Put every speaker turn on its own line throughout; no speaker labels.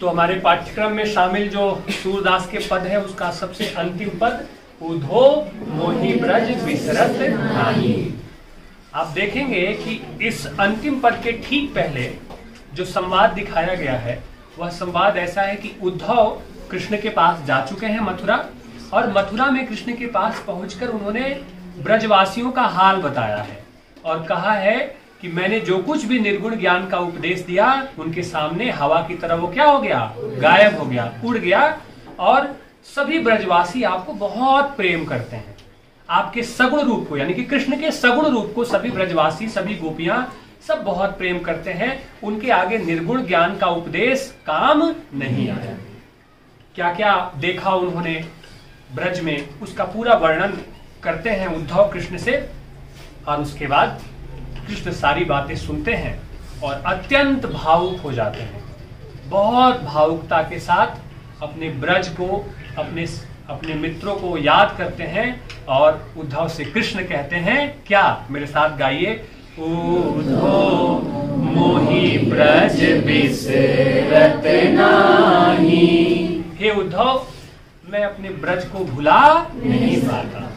तो हमारे पाठ्यक्रम में शामिल जो सूरदास के पद है उसका सबसे अंतिम पद उधो मोहि ब्रज बिसरत नाही। आप देखेंगे कि इस अंतिम पद के ठीक पहले जो संवाद दिखाया गया है वह संवाद ऐसा है कि उद्धव कृष्ण के पास जा चुके हैं मथुरा, और मथुरा में कृष्ण के पास पहुंचकर उन्होंने ब्रजवासियों का हाल बताया है और कहा है कि मैंने जो कुछ भी निर्गुण ज्ञान का उपदेश दिया उनके सामने हवा की तरह वो क्या हो गया, गायब हो गया, उड़ गया। और सभी ब्रजवासी आपको बहुत प्रेम करते हैं, आपके सगुण रूप को, यानी कि कृष्ण के सगुण रूप को सभी ब्रजवासी, सभी गोपियां सब बहुत प्रेम करते हैं। उनके आगे निर्गुण ज्ञान का उपदेश काम नहीं आया। क्या क्या देखा उन्होंने ब्रज में उसका पूरा वर्णन करते हैं उद्धव कृष्ण से, और उसके बाद कृष्ण सारी बातें सुनते हैं और अत्यंत भावुक हो जाते हैं। बहुत भावुकता के साथ अपने ब्रज को, अपने मित्रों को याद करते हैं और उद्धव से कृष्ण कहते हैं क्या, मेरे साथ गाइए, उद्धव मोहि ब्रज बिसरत नाही। हे उद्धव, मैं अपने ब्रज को भुला नहीं पाता।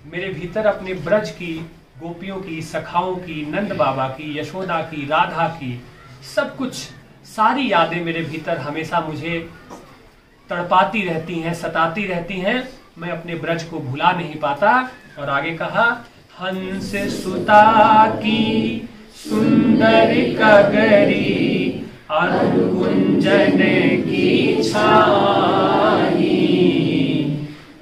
मेरे भीतर अपने ब्रज की, गोपियों की, सखाओं की, नंद बाबा की, यशोदा की, राधा की, सब कुछ सारी यादें मेरे भीतर हमेशा मुझे तड़पाती रहती हैं, सताती रहती हैं। मैं अपने ब्रज को भुला नहीं पाता। और आगे कहा, हंस सुता की सुंदर कगरी अनुकुंजन की छाई,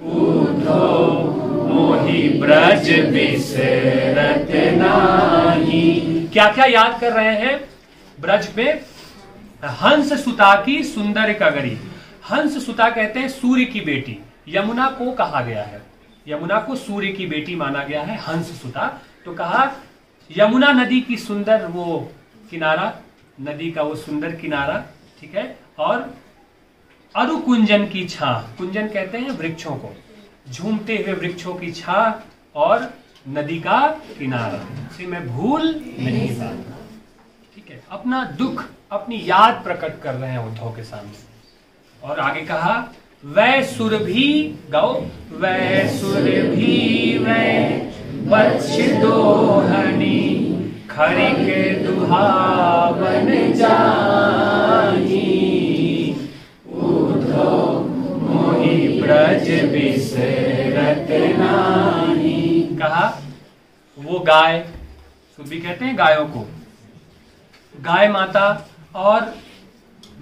उद्धव मोहि ब्रज बिसरत नाही। क्या क्या याद कर रहे हैं ब्रज में? हंस सुता की सुंदर कगरी। हंस सुता कहते हैं सूर्य की बेटी, यमुना को कहा गया है, यमुना को सूर्य की बेटी माना गया है, हंस सुता। तो कहा यमुना नदी की सुंदर वो किनारा, नदी का वो सुंदर किनारा, ठीक है। और अरु कुंजन की छां, कुंजन कहते हैं वृक्षों को, झूमते हुए वृक्षों की छां और नदी का किनारा से मैं भूल नहीं पाता। ठीक है, अपना दुख, अपनी याद प्रकट कर रहे हैं उद्धव के सामने। और आगे कहा, वै सुर भी गाओ, वै सुर भी वै बच्छ दोहनी खरिक दुहावन जाही, उद्धव मोहि ब्रज बिसरत नाही। कहा वो गाय, सुबी कहते हैं गायों को, गाय माता, और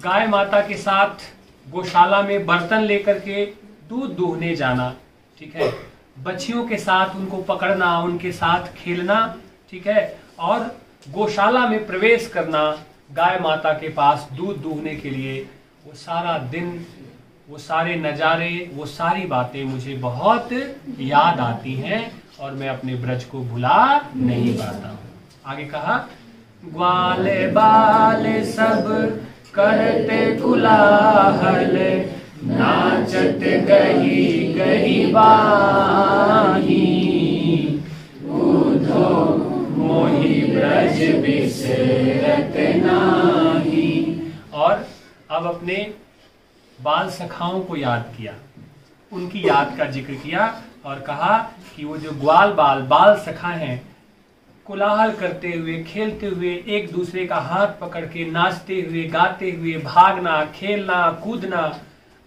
गाय माता के साथ गौशाला में बर्तन लेकर के दूध दूहने जाना, ठीक है, बच्चियों के साथ उनको पकड़ना, उनके साथ खेलना, ठीक है, और गौशाला में प्रवेश करना, गाय माता के पास दूध दूहने के लिए। वो सारा दिन, वो सारे नज़ारे, वो सारी बातें मुझे बहुत याद आती हैं और मैं अपने ब्रज को भुला नहीं पाता। आगे कहा, ग्वाल बाल सब करते कुलाहल नाचत गही गही बाही, उद्धव मोहि ब्रज बिसरत नाही। और अब अपने बाल सखाओं को याद किया, उनकी याद का जिक्र किया और कहा कि वो जो ग्वाल बाल सखा हैं, कोलाहल करते हुए, खेलते हुए, एक दूसरे का हाथ पकड़ के नाचते हुए, गाते हुए, भागना, खेलना, कूदना,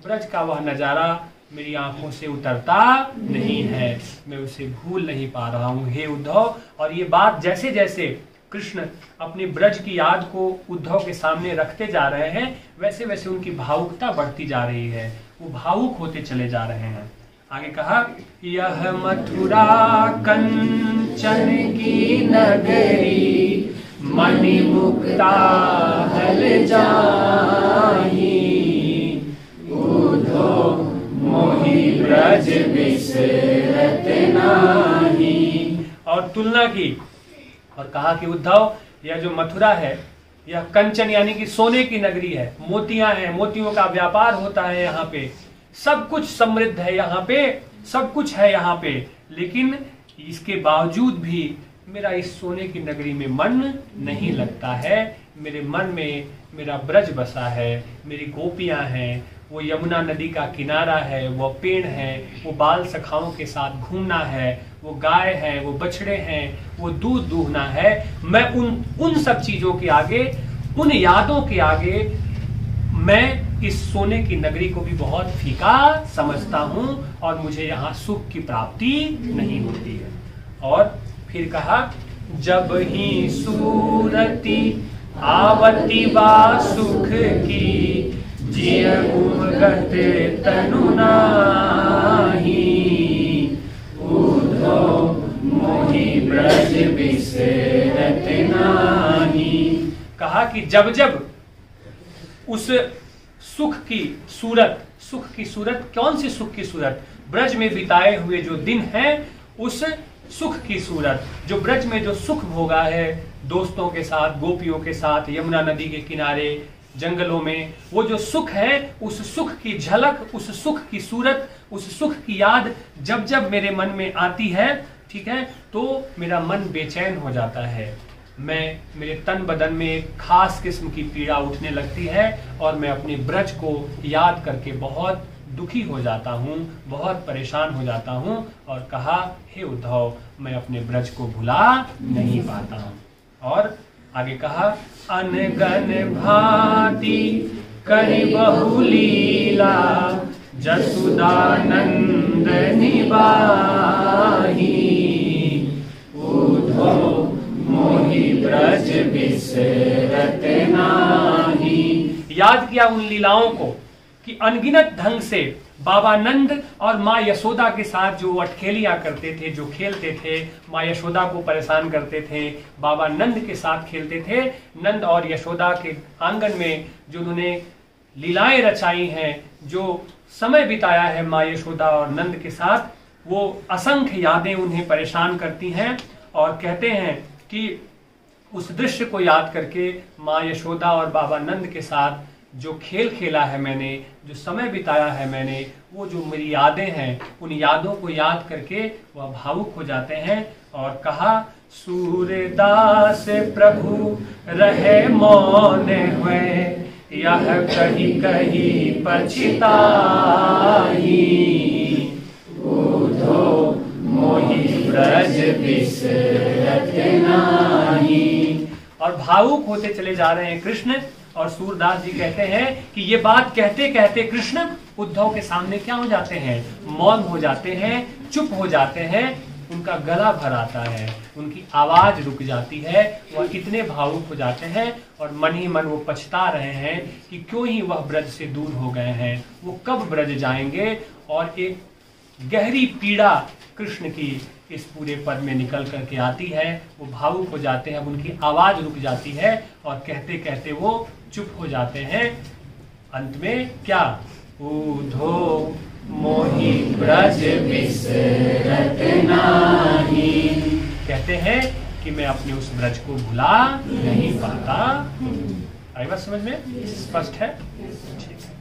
ब्रज का वह नज़ारा मेरी आंखों से उतरता नहीं है, मैं उसे भूल नहीं पा रहा हूँ हे उद्धव। और ये बात जैसे जैसे कृष्ण अपने ब्रज की याद को उद्धव के सामने रखते जा रहे हैं, वैसे वैसे उनकी भावुकता बढ़ती जा रही है, वो भावुक होते चले जा रहे हैं। आगे कहा, यह मथुरा कंचन की नगरी मणि मुक्ता हल जाही, उद्धव मोहि ब्रज बिसरत नाही। और तुलना की और कहा कि उद्धव, यह जो मथुरा है यह कंचन यानी कि सोने की नगरी है, मोतियां हैं, मोतियों का व्यापार होता है यहाँ पे, सब कुछ समृद्ध है यहाँ पे, सब कुछ है यहाँ पे, लेकिन इसके बावजूद भी मेरा इस सोने की नगरी में मन नहीं लगता है। मेरे मन में मेरा ब्रज बसा है, मेरी गोपियां हैं, वो यमुना नदी का किनारा है, वो पेड़ है, वो बाल सखाओं के साथ घूमना है, वो गाय है, वो बछड़े हैं, वो दूध दूहना है। मैं उन सब चीजों के आगे, उन यादों के आगे मैं इस सोने की नगरी को भी बहुत फीका समझता हूं और मुझे यहाँ सुख की प्राप्ति नहीं होती है। और फिर कहा, जब ही सूरती आवती बा सुख की, जिय उमगत तनु नाहि, उधो मोहि ब्रज बिसरत नाहि। कहा कि जब जब उस सुख की सूरत, सुख की सूरत, कौन सी सुख की सूरत? ब्रज में बिताए हुए जो दिन हैं, उस सुख की सूरत, जो ब्रज में जो सुख भोगा है दोस्तों के साथ, गोपियों के साथ, यमुना नदी के किनारे, जंगलों में, वो जो सुख है, उस सुख की झलक, उस सुख की सूरत, उस सुख की याद जब जब मेरे मन में आती है, ठीक है, तो मेरा मन बेचैन हो जाता है। मेरे तन बदन में एक खास किस्म की पीड़ा उठने लगती है और मैं अपने ब्रज को याद करके बहुत दुखी हो जाता हूँ, बहुत परेशान हो जाता हूँ। और कहा, हे उद्धव, मैं अपने ब्रज को भुला नहीं पाता हूँ। और आगे कहा, अनगन भांति करि बहु लीला, जसुदानंद निबाही, उद्धव मोहि ब्रज बिसरत नाहि। याद किया उन लीलाओं को कि अनगिनत ढंग से बाबा नंद और माँ यशोदा के साथ जो अटखेलियां करते थे, जो खेलते थे, माँ यशोदा को परेशान करते थे, बाबा नंद के साथ खेलते थे। नंद और यशोदा के आंगन में जो उन्होंने लीलाएं रचाई हैं, जो समय बिताया है माँ यशोदा और नंद के साथ, वो असंख्य यादें उन्हें परेशान करती हैं। और कहते हैं कि उस दृश्य को याद करके माँ यशोदा और बाबा नंद के साथ जो खेल खेला है मैंने, जो समय बिताया है मैंने, वो जो मेरी यादें हैं, उन यादों को याद करके वह भावुक हो जाते हैं। और कहा, सूरदास प्रभु रहे मौन हुए, यह कही कही पछताई, उद्धो मोहि ब्रज बिसरत नाहि। और भावुक होते चले जा रहे हैं कृष्ण। और सूरदास जी कहते हैं कि ये बात कहते कहते कृष्ण उद्धव के सामने क्या हो जाते हैं? मौन हो जाते हैं, चुप हो जाते हैं, उनका गला भर आता है, उनकी आवाज रुक जाती है, वह इतने भावुक हो जाते हैं और मन ही मन वो पछता रहे हैं कि क्यों ही वह ब्रज से दूर हो गए हैं, वो कब ब्रज जाएंगे। और एक गहरी पीड़ा कृष्ण की इस पूरे पद में निकल करके आती है। वो भावुक हो जाते हैं, उनकी आवाज रुक जाती है और कहते कहते वो चुप हो जाते हैं। अंत में क्या? उद्धो मोहि ब्रज बिसरत नाहि। कहते हैं कि मैं अपने उस ब्रज को भुला नहीं पाता। आई बात समझ में? स्पष्ट है? ठीक है।